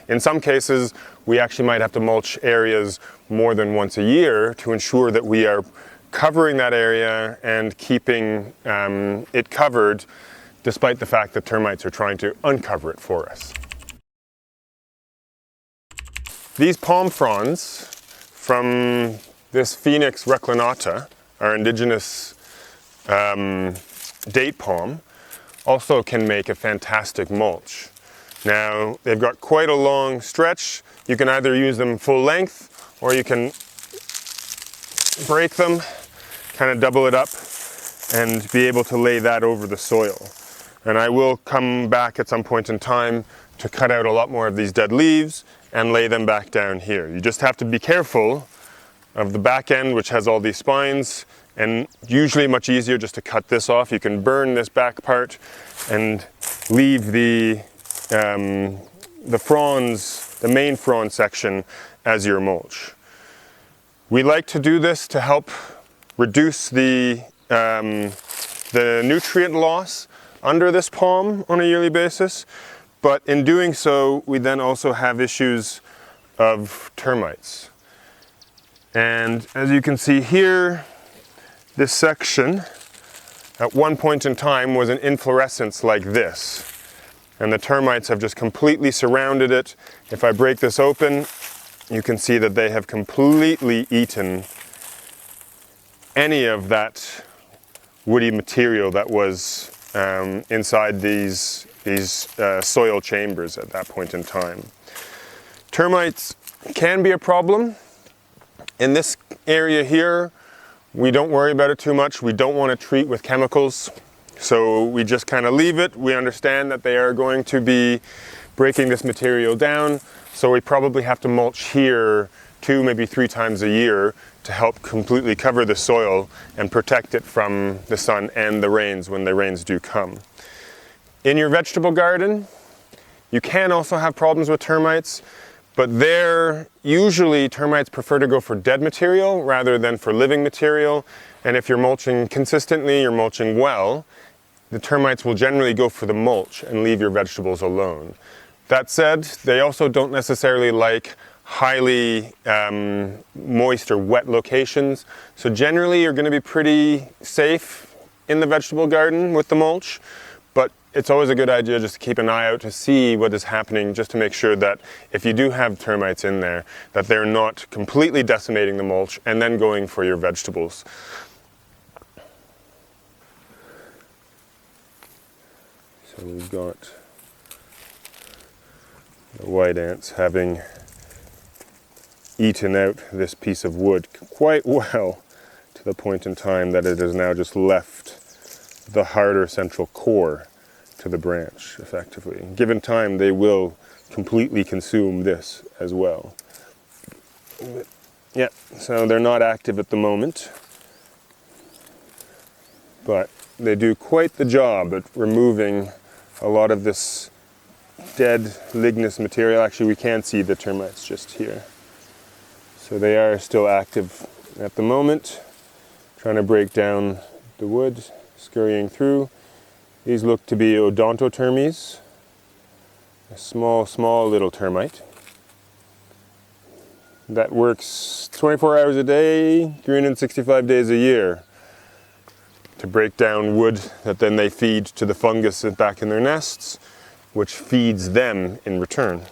In some cases, we actually might have to mulch areas more than once a year to ensure that we are covering that area and keeping it covered, despite the fact that termites are trying to uncover it for us. These palm fronds from this Phoenix reclinata, our indigenous date palm, also can make a fantastic mulch. Now, they've got quite a long stretch. You can either use them full length, or you can break them, kind of double it up, and be able to lay that over the soil. And I will come back at some point in time to cut out a lot more of these dead leaves and lay them back down here. You just have to be careful of the back end, which has all these spines, and usually much easier just to cut this off. You can burn this back part and leave the fronds, the main frond section, as your mulch. We like to do this to help reduce the nutrient loss under this palm on a yearly basis, but in doing so, we then also have issues of termites. And as you can see here, this section at one point in time was an inflorescence like this. And the termites have just completely surrounded it. If I break this open, you can see that they have completely eaten any of that woody material that was inside these soil chambers at that point in time. Termites can be a problem. In this area here, we don't worry about it too much. We don't want to treat with chemicals, so we just kind of leave it. We understand that they are going to be breaking this material down, so we probably have to mulch here 2, maybe 3 times a year to help completely cover the soil and protect it from the sun and the rains when the rains do come. In your vegetable garden, you can also have problems with termites, but there, usually termites prefer to go for dead material rather than for living material. And if you're mulching consistently, you're mulching well, the termites will generally go for the mulch and leave your vegetables alone. That said, they also don't necessarily like highly moist or wet locations. So generally you're going to be pretty safe in the vegetable garden with the mulch, but it's always a good idea just to keep an eye out to see what is happening, just to make sure that if you do have termites in there, that they're not completely decimating the mulch and then going for your vegetables. So we've got the white ants having eaten out this piece of wood quite well, to the point in time that it has now just left the harder central core to the branch effectively. Given time, they will completely consume this as well. Yeah, so they're not active at the moment, but they do quite the job at removing a lot of this dead lignous material. Actually, we can see the termites just here. So they are still active at the moment, trying to break down the wood, scurrying through. These look to be Odontotermes, a small little termite that works 24 hours a day, 365 days a year to break down wood that then they feed to the fungus back in their nests, which feeds them in return.